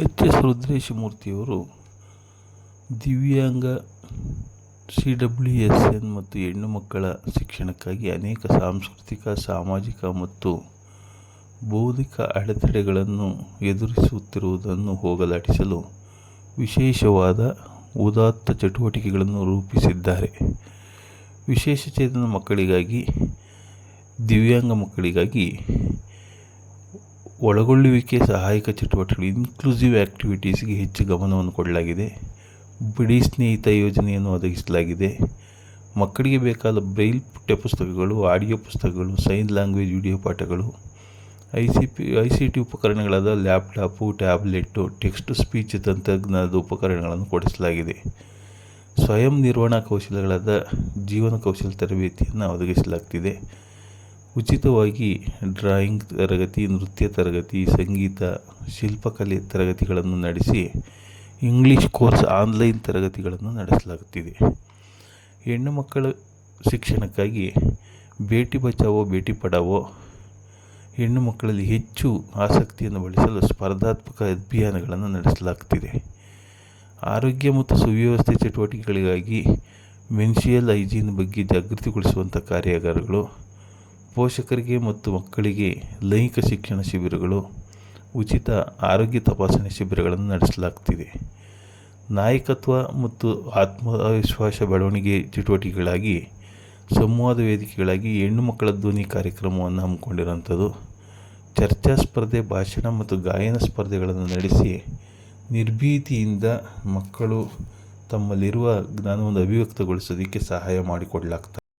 H ರುದ್ರೇಶಮೂರ್ತಿಯವರು ದಿವ್ಯಾಂಗ CWSN ಮತ್ತು ಹೆಣ್ಣು ಮಕ್ಕಳ ಶಿಕ್ಷಣಕ್ಕಾಗಿ ಅನೇಕ ಸಾಂಸ್ಕೃತಿಕ, ಸಾಮಾಜಿಕ ಮತ್ತು ಬೌದ್ಧಿಕ ಅಡೆತಡೆಗಳನ್ನು ಎದುರಿಸುತ್ತಿರುವುದನ್ನು ಹೋಗಲಾಡಿಸಲು ವಿಶೇಷವಾದ ಉದಾತ್ತ ಚಟುವಟಿಕೆಗಳನ್ನು ರೂಪಿಸಿದ್ದಾರೆ. ವಿಶೇಷಚೇತನ ಮಕ್ಕಳಿಗಾಗಿ, ದಿವ್ಯಾಂಗ ಮಕ್ಕಳಿಗಾಗಿ ಒಳಗೊಳ್ಳುವಿಕೆ ಸಹಾಯಕ ಚಟುವಟಿಕೆಗಳು ಇನ್ಕ್ಲೂಸಿವ್ ಆ್ಯಕ್ಟಿವಿಟೀಸ್ಗೆ ಹೆಚ್ಚು ಗಮನವನ್ನು ಕೊಡಲಾಗಿದೆ. ಬಿಡಿ ಸ್ನೇಹಿತ ಯೋಜನೆಯನ್ನು ಒದಗಿಸಲಾಗಿದೆ. ಮಕ್ಕಳಿಗೆ ಬೇಕಾದ ಬ್ರೈಲ್ ಪಠ್ಯಪುಸ್ತಕಗಳು, ಆಡಿಯೋ ಪುಸ್ತಕಗಳು, ಸೈನ್ ಲ್ಯಾಂಗ್ವೇಜ್ ವಿಡಿಯೋ ಪಾಠಗಳು, ICT ಉಪಕರಣಗಳಾದ laptop, tablet, text to speech ತಂತ್ರಜ್ಞಾನದ ಉಪಕರಣಗಳನ್ನು ಕೊಡಿಸಲಾಗಿದೆ. ಸ್ವಯಂ ನಿರ್ವಹಣಾ ಕೌಶಲ್ಯಗಳಾದ ಜೀವನ ಕೌಶಲ್ಯ ತರಬೇತಿಯನ್ನು ಒದಗಿಸಲಾಗ್ತಿದೆ. ಉಚಿತವಾಗಿ ಡ್ರಾಯಿಂಗ್ ತರಗತಿ, ನೃತ್ಯ ತರಗತಿ, ಸಂಗೀತ, ಶಿಲ್ಪಕಲೆ ತರಗತಿಗಳನ್ನು ನಡೆಸಿ ಇಂಗ್ಲೀಷ್ ಕೋರ್ಸ್ ಆನ್ಲೈನ್ ತರಗತಿಗಳನ್ನು ನಡೆಸಲಾಗುತ್ತಿದೆ. ಹೆಣ್ಣು ಮಕ್ಕಳ ಶಿಕ್ಷಣಕ್ಕಾಗಿ ಬೇಟಿ ಬಚಾವೋ ಬೇಟಿ ಪಢಾವೋ, ಹೆಣ್ಣು ಮಕ್ಕಳಲ್ಲಿ ಹೆಚ್ಚು ಆಸಕ್ತಿಯನ್ನು ಬೆಳೆಸಲು ಸ್ಪರ್ಧಾತ್ಮಕ ಅಭಿಯಾನಗಳನ್ನು ನಡೆಸಲಾಗುತ್ತಿದೆ. ಆರೋಗ್ಯ ಮತ್ತು ಸುವ್ಯವಸ್ಥೆ ಚಟುವಟಿಕೆಗಳಿಗಾಗಿ ಮೆನ್ಸ್ಟ್ರುಯಲ್ ಹೈಜೀನ್ ಬಗ್ಗೆ ಜಾಗೃತಿಗೊಳಿಸುವಂಥ ಕಾರ್ಯಾಗಾರಗಳು, ಪೋಷಕರಿಗೆ ಮತ್ತು ಮಕ್ಕಳಿಗೆ ಲೈಂಗಿಕ ಶಿಕ್ಷಣ ಶಿಬಿರಗಳು, ಉಚಿತ ಆರೋಗ್ಯ ತಪಾಸಣೆ ಶಿಬಿರಗಳನ್ನು ನಡೆಸಲಾಗುತ್ತಿದೆ. ನಾಯಕತ್ವ ಮತ್ತು ಆತ್ಮವಿಶ್ವಾಸ ಬೆಳವಣಿಗೆ ಚಟುವಟಿಕೆಗಳಾಗಿ ಸಂವಾದ ವೇದಿಕೆಗಳಾಗಿ ಹೆಣ್ಣು ಮಕ್ಕಳ ಧ್ವನಿ ಕಾರ್ಯಕ್ರಮವನ್ನು ಹಮ್ಮಿಕೊಂಡಿರುವಂಥದ್ದು. ಚರ್ಚಾ ಸ್ಪರ್ಧೆ, ಭಾಷಣ ಮತ್ತು ಗಾಯನ ಸ್ಪರ್ಧೆಗಳನ್ನು ನಡೆಸಿ ನಿರ್ಭೀತಿಯಿಂದ ಮಕ್ಕಳು ತಮ್ಮಲ್ಲಿರುವ ಜ್ಞಾನವನ್ನು ಅಭಿವ್ಯಕ್ತಗೊಳಿಸೋದಕ್ಕೆ ಸಹಾಯ ಮಾಡಿಕೊಡಲಾಗ್ತಾ